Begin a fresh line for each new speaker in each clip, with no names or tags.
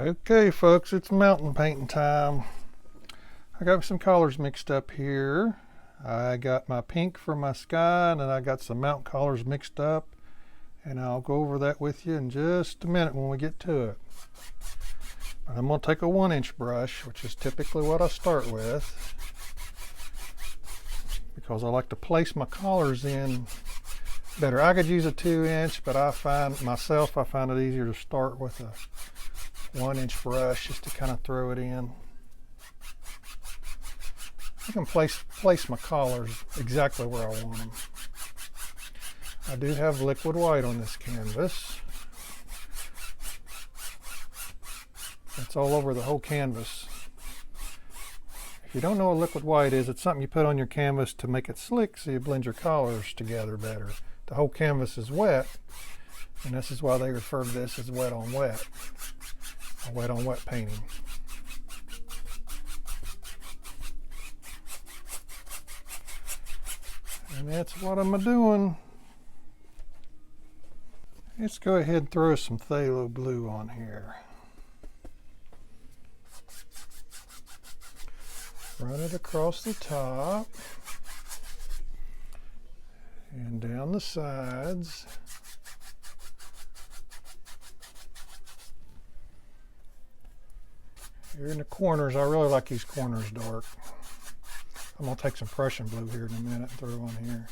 Okay folks, it's mountain painting time. I got some colors mixed up here. I got my pink for my sky, and then I got some mountain colors mixed up, and I'll go over that with you in just a minute when we get to it. But I'm going to take a 1-inch brush, which is typically what I start with, because I like to place my colors in better. I could use a 2-inch, but I find it easier to start with a 1-inch brush just to kind of throw it in. I can place my colors exactly where I want them. I do have liquid white on this canvas. It's all over the whole canvas. If you don't know what liquid white is, it's something you put on your canvas to make it slick so you blend your colors together better. The whole canvas is wet, and this is why they refer to this as wet on wet, a wet on wet painting. And that's what I'm doing. Let's go ahead and throw some phthalo blue on here. Run it across the top and down the sides. Here in the corners, I really like these corners dark. I'm going to take some Prussian blue here in a minute and throw on here.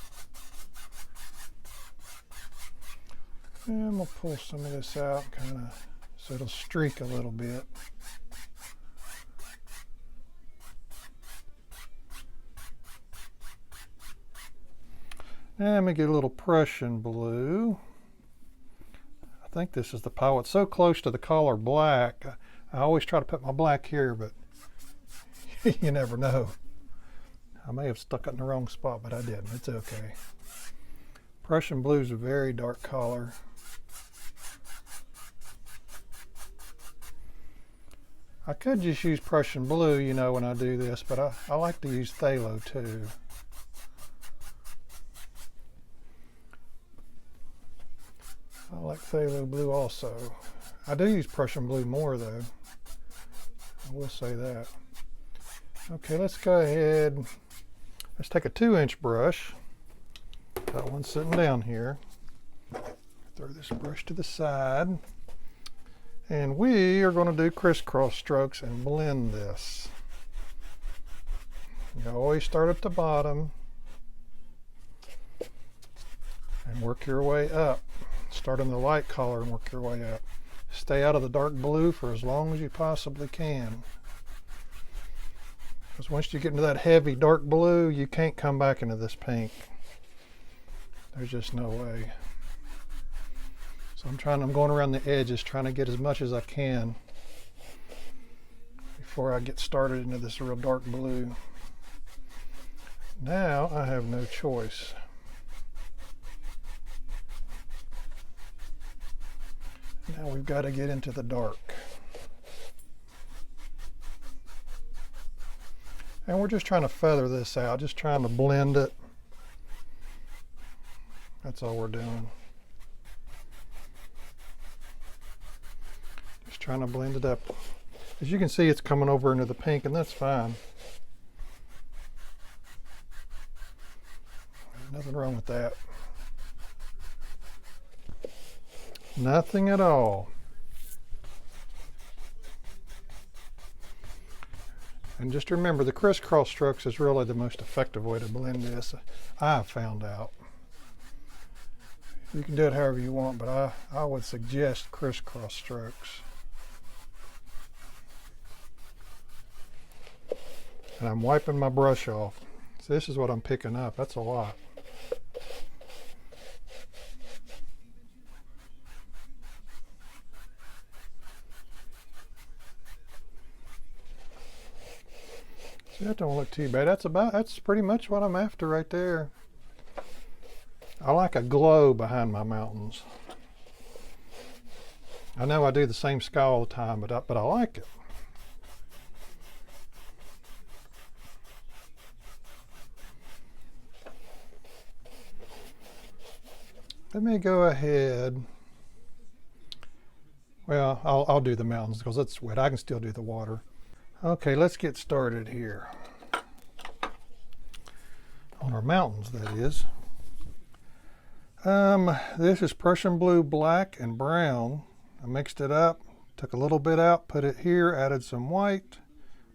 And I'm going to pull some of this out kind of so it'll streak a little bit. And let me get a little Prussian blue. I think this is the pile. It's so close to the color black. I always try to put my black here, but you never know. I may have stuck it in the wrong spot, but I didn't. It's okay. Prussian blue is a very dark color. I could just use Prussian blue, you know, when I do this, but I like to use phthalo too. I like phthalo blue also. I do use Prussian blue more though. I will say that. Okay, let's go ahead. Let's take a 2-inch brush. Got one sitting down here. Throw this brush to the side. And we are going to do crisscross strokes and blend this. You always start at the bottom and work your way up. Start in the light color and work your way up. Stay out of the dark blue for as long as you possibly can. Because once you get into that heavy dark blue, you can't come back into this pink. There's just no way. So I'm going around the edges, trying to get as much as I can before I get started into this real dark blue. Now I have no choice. Now we've got to get into the dark. And we're just trying to feather this out, just trying to blend it. That's all we're doing. Just trying to blend it up. As you can see, it's coming over into the pink, and that's fine. There's nothing wrong with that. Nothing at all. And just remember, the crisscross strokes is really the most effective way to blend this, I've found out. You can do it however you want, but I would suggest crisscross strokes. And I'm wiping my brush off. So this is what I'm picking up. That's a lot. That don't look too bad. That's pretty much what I'm after right there. I like a glow behind my mountains. I know I do the same sky all the time, but I like it. Let me go ahead Well, I'll do the mountains because it's wet. I can still do the water. Okay, let's get started here. On our mountains, that is. This is Prussian blue, black, and brown. I mixed it up, took a little bit out, put it here, added some white,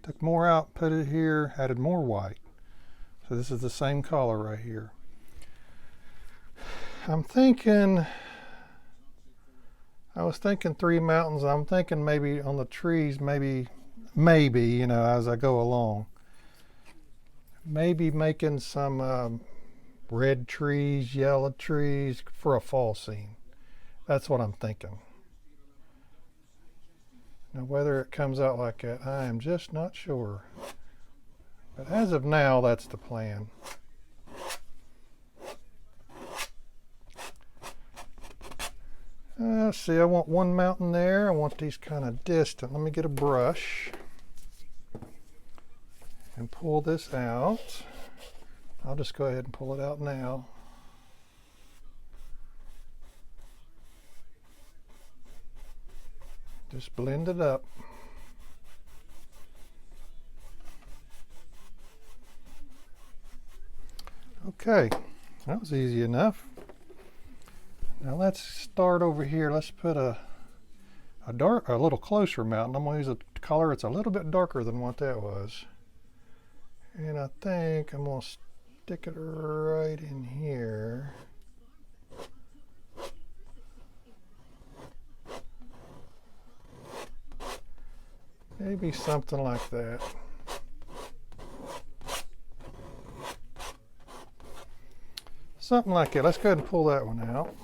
took more out, put it here, added more white. So this is the same color right here. I was thinking 3 mountains. I'm thinking maybe on the trees, maybe, you know, as I go along. Maybe making some red trees, yellow trees for a fall scene. That's what I'm thinking. Now whether it comes out like that, I am just not sure. But as of now, that's the plan. Let's see, I want one mountain there. I want these kind of distant. Let me get a brush and pull this out. I'll just go ahead and pull it out now. Just blend it up. Okay, that was easy enough. Now let's start over here. Let's put a little closer mountain. I'm going to use a color that's a little bit darker than what that was. And I think I'm going to stick it right in here. Maybe something like that. Something like that. Let's go ahead and pull that one out.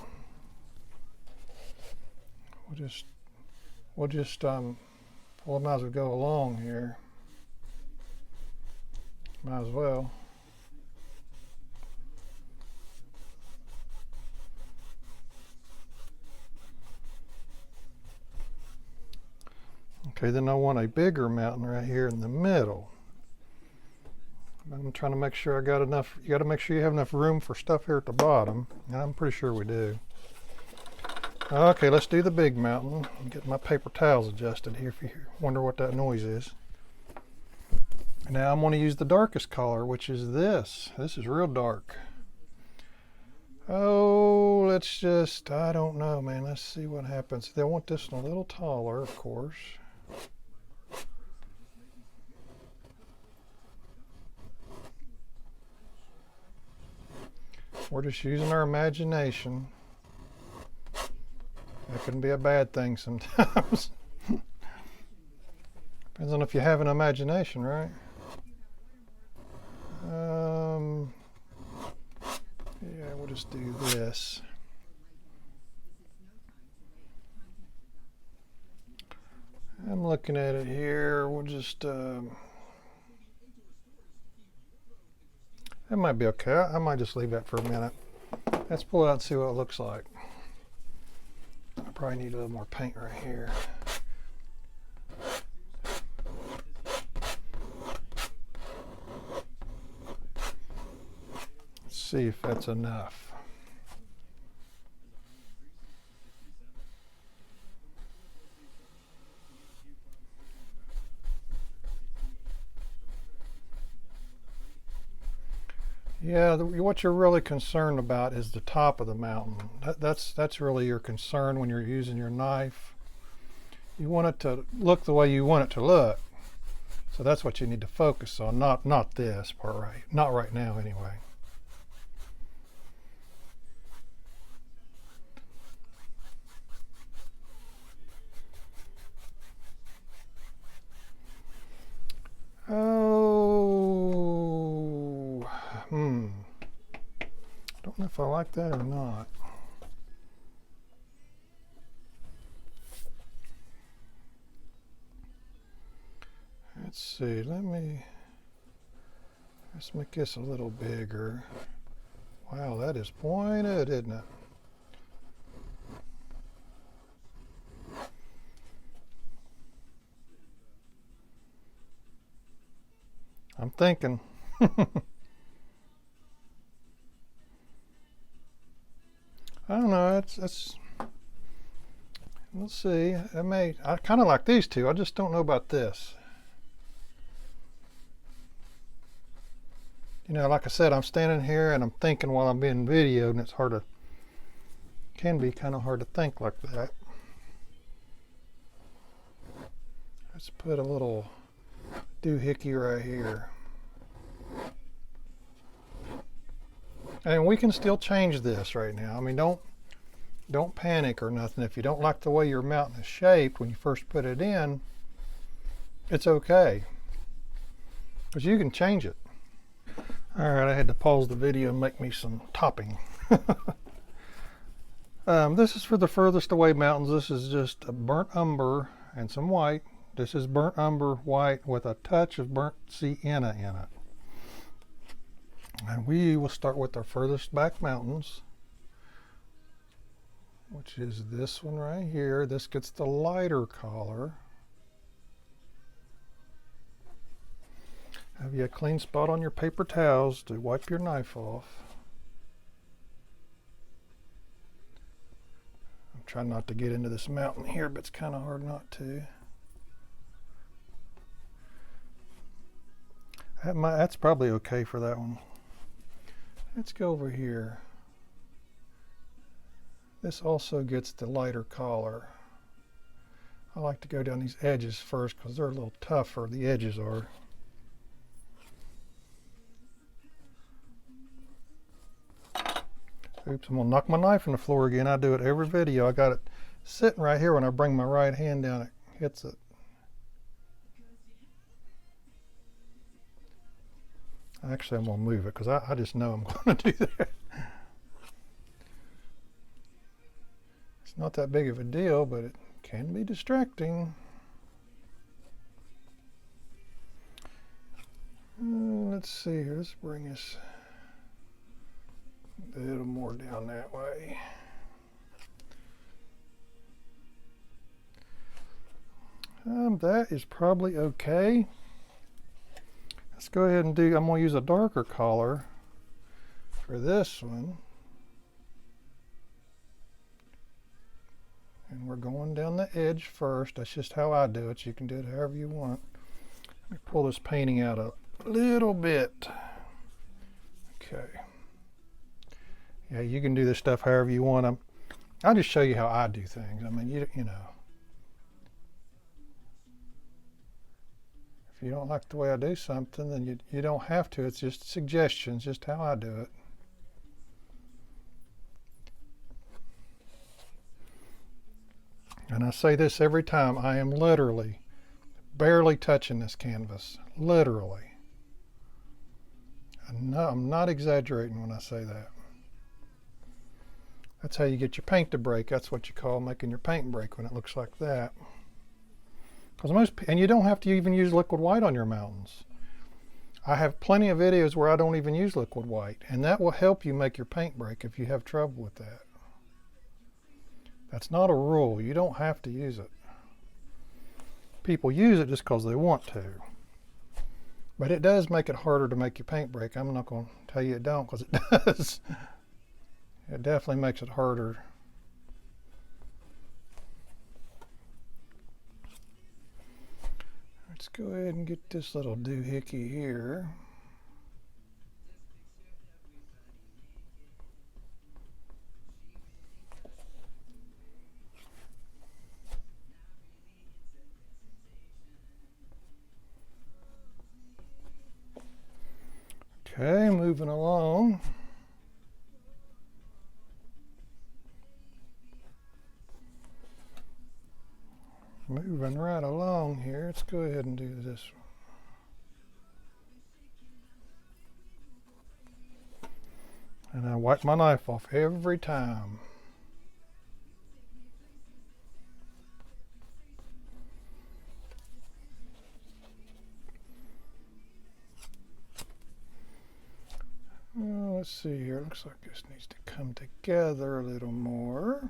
We'll just well, might as well go along here. Might as well. Okay, then I want a bigger mountain right here in the middle. I'm trying to make sure I got enough. You got to make sure you have enough room for stuff here at the bottom. And I'm pretty sure we do. Okay, let's do the big mountain. I'm getting my paper towels adjusted here if you wonder what that noise is. Now I'm going to use the darkest color, which is this. This is real dark. Oh, let's just, I don't know, man. Let's see what happens. They want this one a little taller, of course. We're just using our imagination. That can be a bad thing sometimes. Depends on if you have an imagination, right? Yeah, we'll just do this. I'm looking at it here. We'll just, that might be okay. I might just leave that for a minute. Let's pull it out and see what it looks like. I probably need a little more paint right here. Let's see if that's enough. Yeah, what you're really concerned about is the top of the mountain. That's really your concern when you're using your knife. You want it to look the way you want it to look. So that's what you need to focus on, not this part, right? Not right now anyway. Don't know if I like that or not. Let's see, let's make this a little bigger. Wow, that is pointed, isn't it? I'm thinking. I don't know. We'll see. I kind of like these two. I just don't know about this. You know, like I said, I'm standing here and I'm thinking while I'm being videoed, and it's can be kind of hard to think like that. Let's put a little doohickey right here. And we can still change this right now. I mean, don't panic or nothing. If you don't like the way your mountain is shaped when you first put it in, it's okay, because you can change it. All right, I had to pause the video and make me some topping. This is for the furthest away mountains. This is just a burnt umber and some white. This is burnt umber white with a touch of burnt sienna in it. And we will start with our furthest back mountains, which is this one right here. This gets the lighter color. Have you a clean spot on your paper towels to wipe your knife off. I'm trying not to get into this mountain here, but it's kind of hard not to. That's probably okay for that one. Let's go over here. This also gets the lighter color. I like to go down these edges first because they're a little tougher, the edges are. Oops, I'm gonna knock my knife on the floor again. I do it every video. I got it sitting right here. When I bring my right hand down, it hits it. Actually, I'm gonna move it because I just know I'm gonna do that. It's not that big of a deal, but it can be distracting. Let's see here. Let's bring us a little more down that way. That is probably okay. Let's go ahead and I'm going to use a darker color for this one. And we're going down the edge first. That's just how I do it. You can do it however you want. Let me pull this painting out a little bit. Okay. Yeah, you can do this stuff however you want. I'll just show you how I do things. I mean, you know. If you don't like the way I do something, then you don't have to. It's just suggestions, just how I do it. And I say this every time, I am literally barely touching this canvas. Literally. I'm not exaggerating when I say that. That's how you get your paint to break. That's what you call making your paint break when it looks like that. And you don't have to even use liquid white on your mountains. I have plenty of videos where I don't even use liquid white, and that will help you make your paint break if you have trouble with that. That's not a rule. You don't have to use it. People use it just because they want to. But it does make it harder to make your paint break. I'm not going to tell you it don't, because it does. It definitely makes it harder. Let's go ahead and get this little doohickey here. Okay, moving along. Moving right along here. Let's go ahead and do this one. And I wipe my knife off every time. Well, let's see here. Looks like this needs to come together a little more.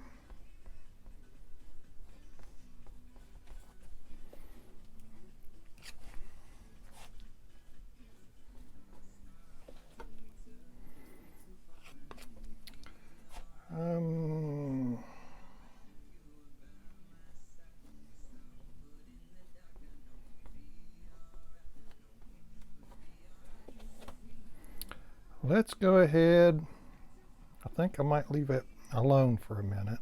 let's go ahead. I think I might leave it alone for a minute.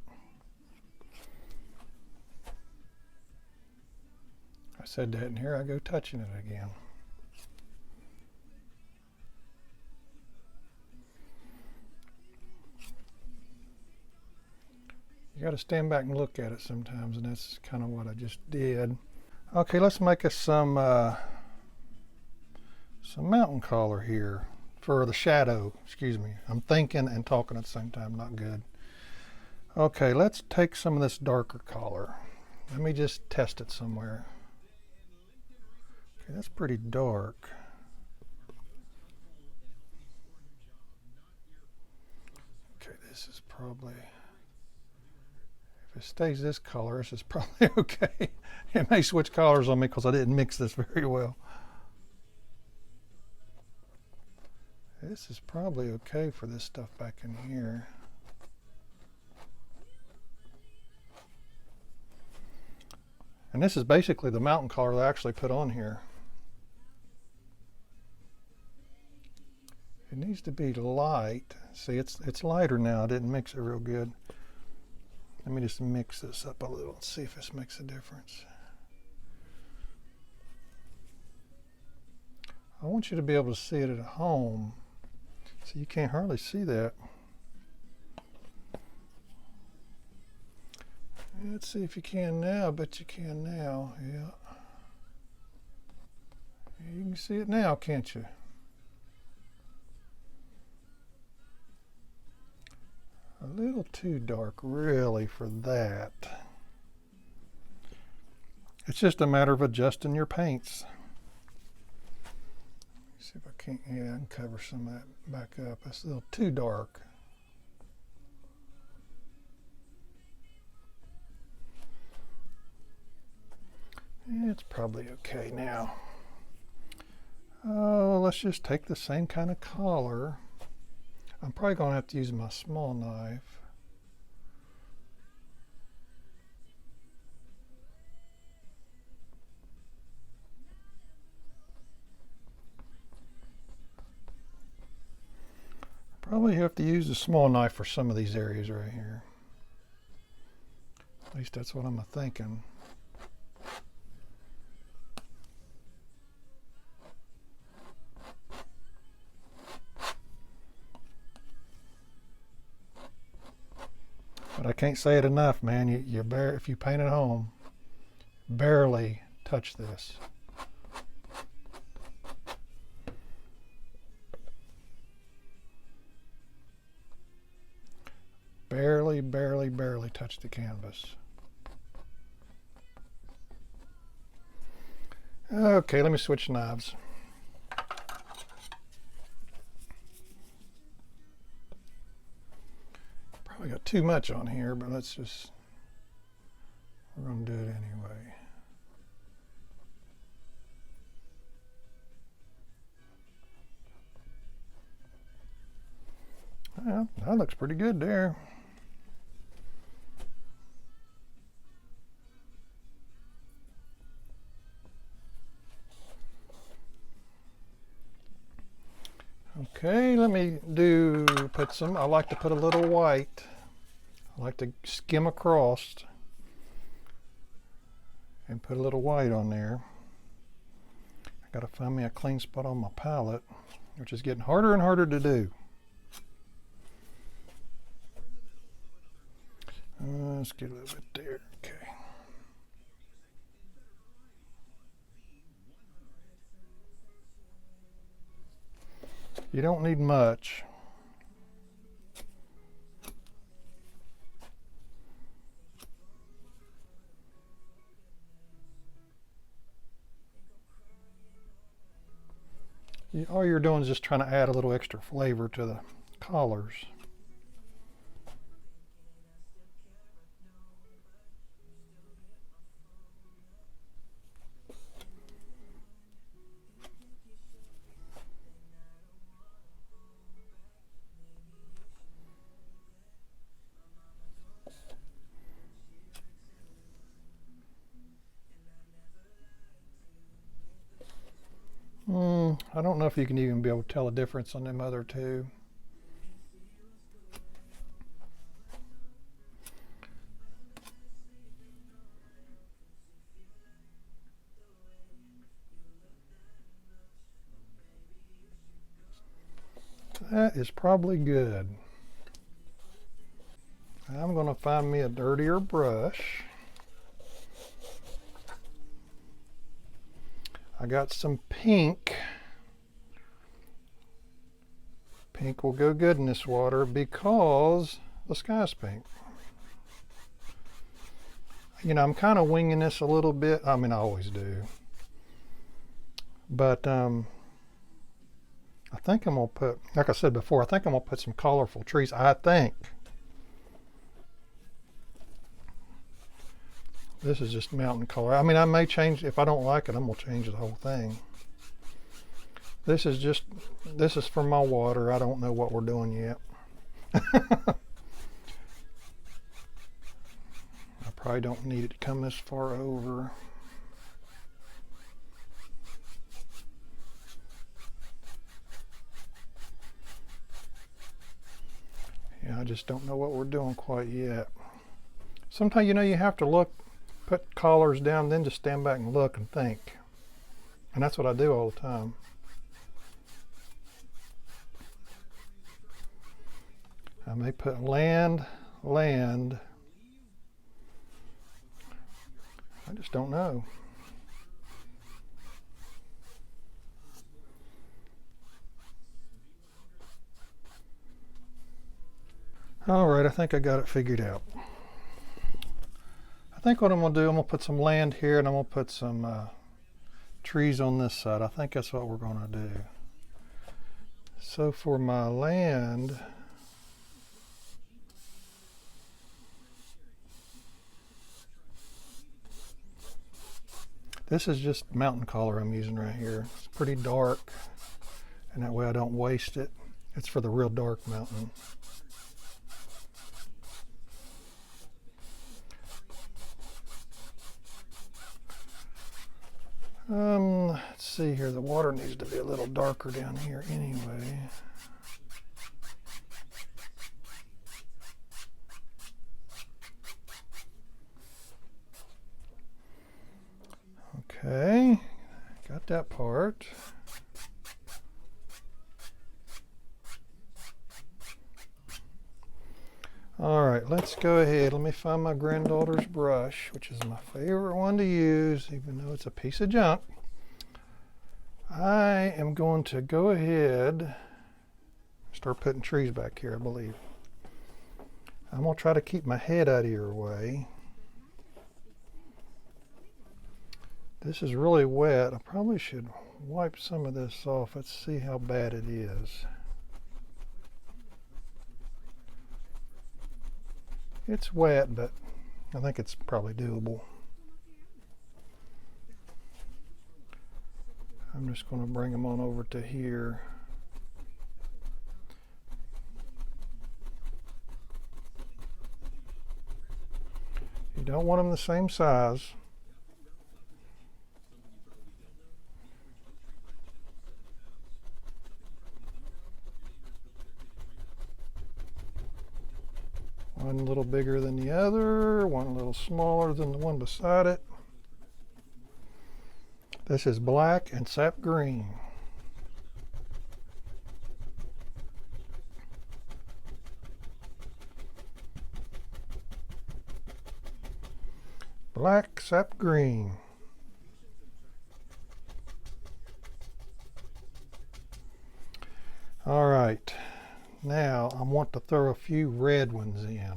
I said that, and here I go touching it again. You got to stand back and look at it sometimes, and that's kind of what I just did. Okay, let's make us some mountain color here for the shadow. Excuse me. I'm thinking and talking at the same time. Not good. Okay, let's take some of this darker color. Let me just test it somewhere. Okay, that's pretty dark. Okay, this is probably... If it stays this color, this is probably okay. It may switch colors on me because I didn't mix this very well. This is probably okay for this stuff back in here. And this is basically the mountain color that I actually put on here. It needs to be light. See, it's lighter now. I didn't mix it real good. Let me just mix this up a little and see if this makes a difference. I want you to be able to see it at home. So you can't hardly see that. Let's see if you can now. I bet you can now. Yeah. You can see it now, can't you? A little too dark, really, for that. It's just a matter of adjusting your paints. See if I can't, yeah, I can cover some of that back up. It's a little too dark. It's probably okay now. Oh, let's just take the same kind of color. I'm probably going to have to use my small knife. Probably have to use a small knife for some of these areas right here. At least that's what I'm thinking. But I can't say it enough, man. If you paint at home, barely touch this. Barely, barely, barely touch the canvas. Okay, let me switch knives. Probably got too much on here, but we're going to do it anyway. Well, that looks pretty good there. Okay, let me I like to put a little white. I like to skim across and put a little white on there. I got to find me a clean spot on my palette, which is getting harder and harder to do. Let's get a little bit there. Okay. You don't need much. All you're doing is just trying to add a little extra flavor to the colors. I don't know if you can even be able to tell a difference on them other two. That is probably good. I'm going to find me a dirtier brush. I got some pink. Pink will go good in this water because the sky's pink. You know, I'm kind of winging this a little bit. I mean, I always do. But I think I'm going to put, like I said before, I think I'm going to put some colorful trees. I think. This is just mountain color. I mean, I may change, if I don't like it, I'm going to change the whole thing. This is for my water. I don't know what we're doing yet. I probably don't need it to come this far over. Yeah, I just don't know what we're doing quite yet. Sometimes, you know, you have to look, put collars down, then just stand back and look and think. And that's what I do all the time. I may put land. I just don't know. All right, I think I got it figured out. I think what I'm going to do, I'm going to put some land here and I'm going to put some trees on this side. I think that's what we're going to do. So for my land, this is just mountain color I'm using right here. It's pretty dark, and that way I don't waste it. It's for the real dark mountain. Let's see here. The water needs to be a little darker down here anyway. Okay, got that part. All right, let's go ahead. Let me find my granddaughter's brush, which is my favorite one to use, even though it's a piece of junk. I am going to go ahead and start putting trees back here, I believe. I'm going to try to keep my head out of your way. This is really wet. I probably should wipe some of this off. Let's see how bad it is. It's wet, but I think it's probably doable. I'm just going to bring them on over to here. You don't want them the same size. One a little bigger than the other, one a little smaller than the one beside it. This is black and sap green. Black sap green. All right. Now I want to throw a few red ones in.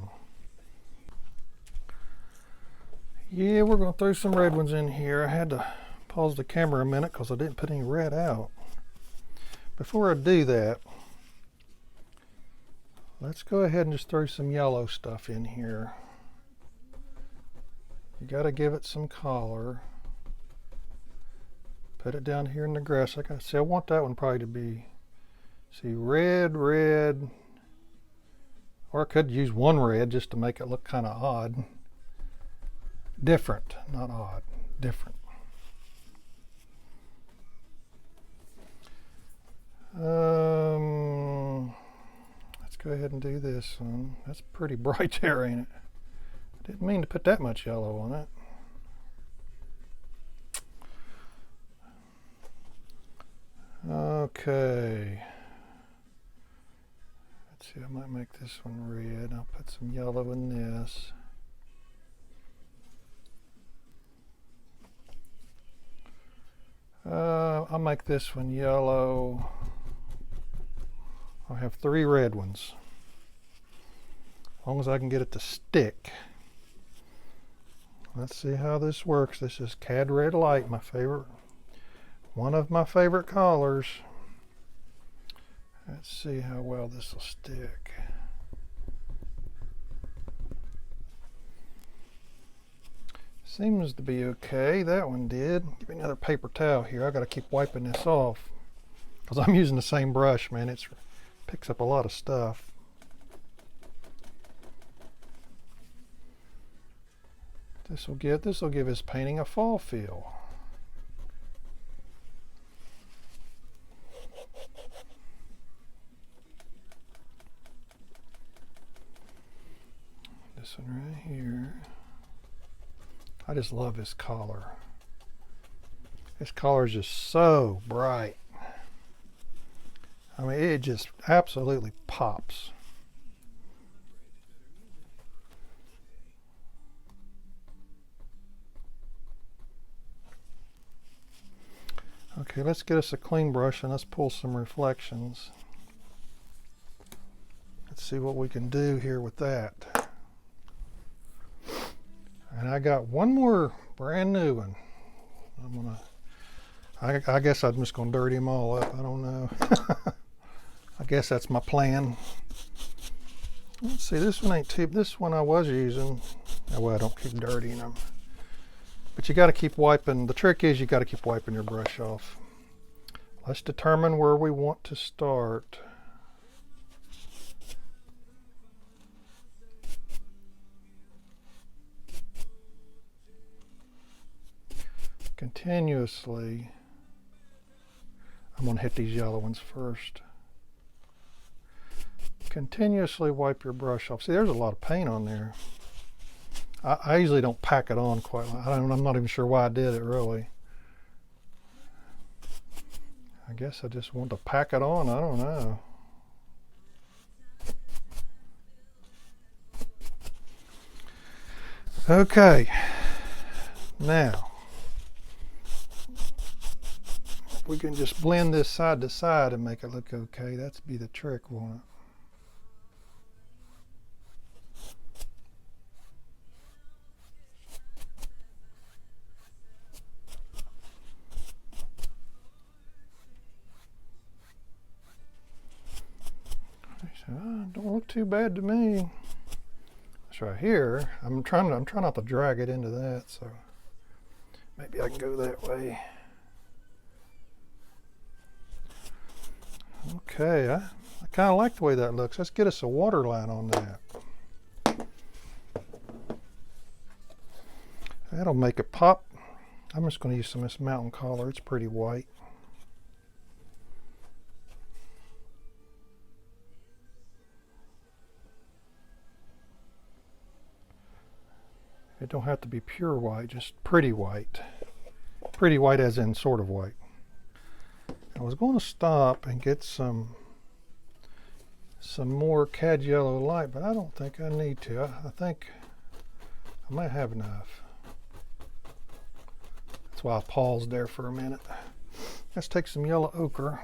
Yeah, we're going to throw some red ones in here. I had to pause the camera a minute because I didn't put any red out. Before I do that, let's go ahead and just throw some yellow stuff in here. You got to give it some color. Put it down here in the grass. Like I said, I want that one probably to be, see, red, red, or I could use one red just to make it look kind of odd. Different, not odd, different. go ahead and do this one. That's pretty bright there, ain't it? Didn't mean to put that much yellow on it. Okay. Let's see, I might make this one red. I'll put some yellow in this. I'll make this one yellow. I'll have 3 red ones. As long as I can get it to stick. Let's see how this works. This is Cad Red Light, my favorite. One of my favorite colors. Let's see how well this will stick. Seems to be okay. That one did. Give me another paper towel here. I got to keep wiping this off because I'm using the same brush, man. It picks up a lot of stuff. This will give his painting a fall feel. This one right here. I just love his collar. His collar is just so bright. I mean, it just absolutely pops. Okay, let's get us a clean brush and let's pull some reflections. Let's see what we can do here with that. And I got one more brand new one. I guess I'm just gonna dirty them all up. I don't know. I guess that's my plan. Let's see, this one ain't too, this one I was using. Oh, well, I don't keep dirtying them. But you gotta keep wiping, the trick is you gotta keep wiping your brush off. Let's determine where we want to start. Continuously, I'm going to hit these yellow ones first. Continuously wipe your brush off. See, there's a lot of paint on there. I usually don't pack it on quite. I'm not even sure why I did it really. I guess I just want to pack it on. I don't know. Okay, now we can just blend this side to side and make it look okay. That's be the trick, won't it? Don't look too bad to me. It's right here. I'm trying not to drag it into that, so maybe I can go that way. Okay, I kind of like the way that looks. Let's get us a water line on that. That'll make it pop. I'm just going to use some of this mountain color. It's pretty white. It don't have to be pure white, just pretty white. Pretty white as in sort of white. I was going to stop and get some more Cad Yellow Light, but I don't think I need to. I think I might have enough. That's why I paused there for a minute. Let's take some yellow ochre.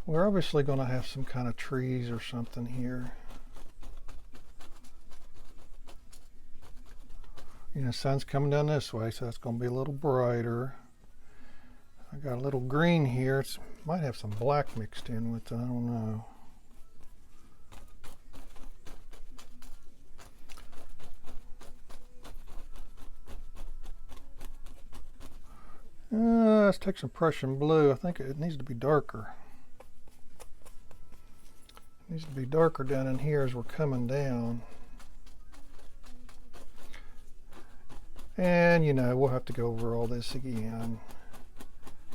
We're obviously going to have some kind of trees or something here. You know, sun's coming down this way, so it's going to be a little brighter. I got a little green here. It might have some black mixed in with it. I don't know. Let's take some Prussian blue. I think it needs to be darker. It needs to be darker down in here as we're coming down. And you know, we'll have to go over all this again.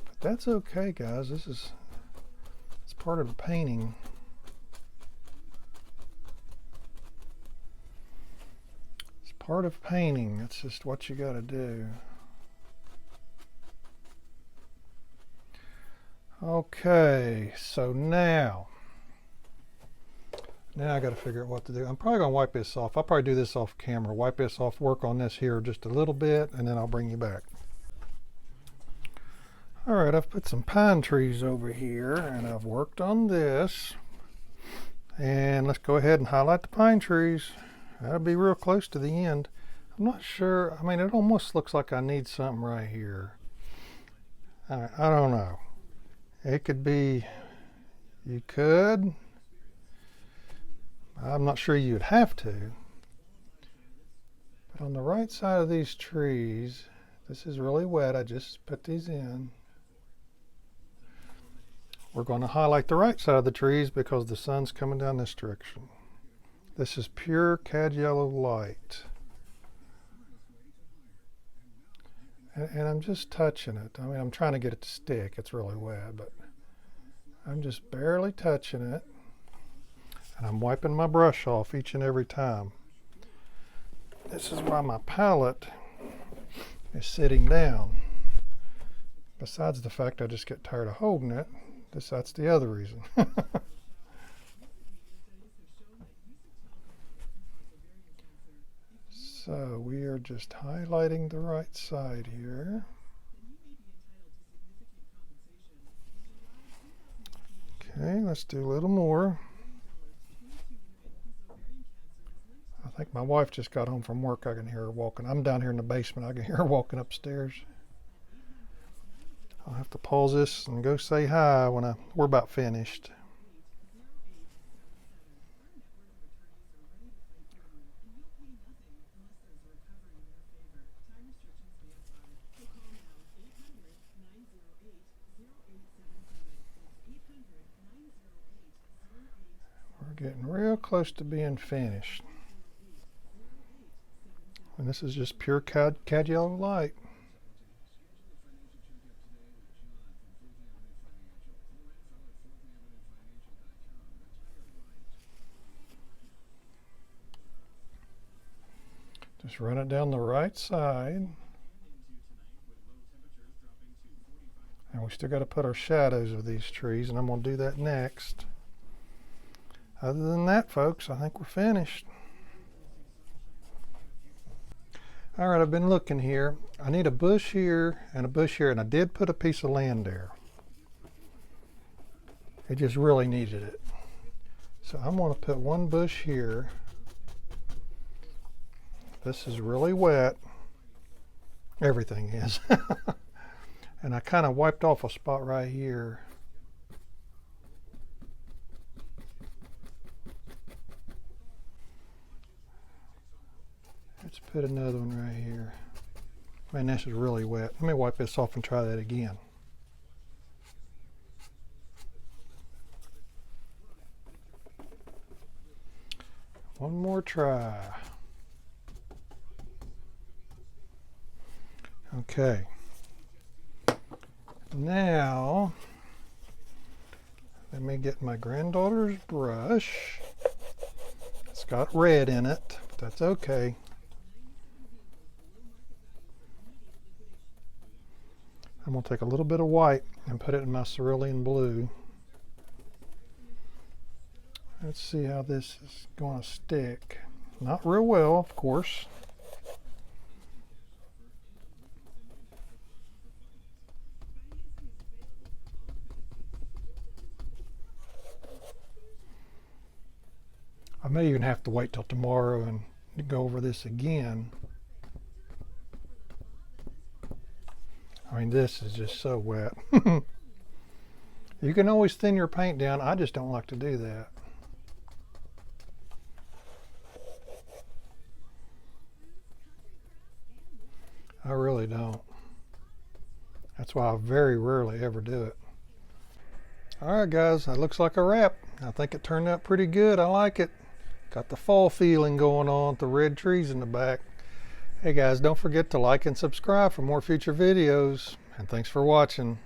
But That's okay, guys. It's part of the painting. It's part of painting. It's just what you got to do. Okay, so now I got to figure out what to do. I'm probably going to wipe this off. I'll probably do this off camera. Wipe this off, work on this here just a little bit, and then I'll bring you back. All right, I've put some pine trees over here, and I've worked on this. And let's go ahead and highlight the pine trees. That'll be real close to the end. I'm not sure. I mean, it almost looks like I need something right here. All right, I don't know. It could be, you could. I'm not sure you'd have to. But on the right side of these trees, this is really wet. I just put these in. We're going to highlight the right side of the trees because the sun's coming down this direction. This is pure cad yellow light. And I'm just touching it. I mean, I'm trying to get it to stick. It's really wet, but I'm just barely touching it. And I'm wiping my brush off each and every time. This is why my palette is sitting down. Besides the fact I just get tired of holding it, that's the other reason. So we are just highlighting the right side here. Okay, let's do a little more. I think my wife just got home from work. I can hear her walking. I'm down here in the basement. I can hear her walking upstairs. I'll have to pause this and go say hi when we're about finished. We're getting real close to being finished. And this is just pure cad yellow light. Just run it down the right side. And we still got to put our shadows of these trees, and I'm going to do that next. Other than that, folks, I think we're finished. All right, I've been looking here. I need a bush here and a bush here, and I did put a piece of land there. It just really needed it. So I'm going to put one bush here. This is really wet. Everything is. And I kind of wiped off a spot right here. Let's put another one right here. Man, this is really wet. Let me wipe this off and try that again. One more try. Okay. Now, let me get my granddaughter's brush. It's got red in it, but that's okay. I'm going to take a little bit of white and put it in my cerulean blue. Let's see how this is going to stick. Not real well, of course. I may even have to wait till tomorrow and go over this again. I mean, this is just so wet. You can always thin your paint down. I just don't like to do that. I really don't. That's why I very rarely ever do it. All right, guys, that looks like a wrap. I think it turned out pretty good. I like it. Got the fall feeling going on with the red trees in the back. Hey guys, don't forget to like and subscribe for more future videos. And thanks for watching.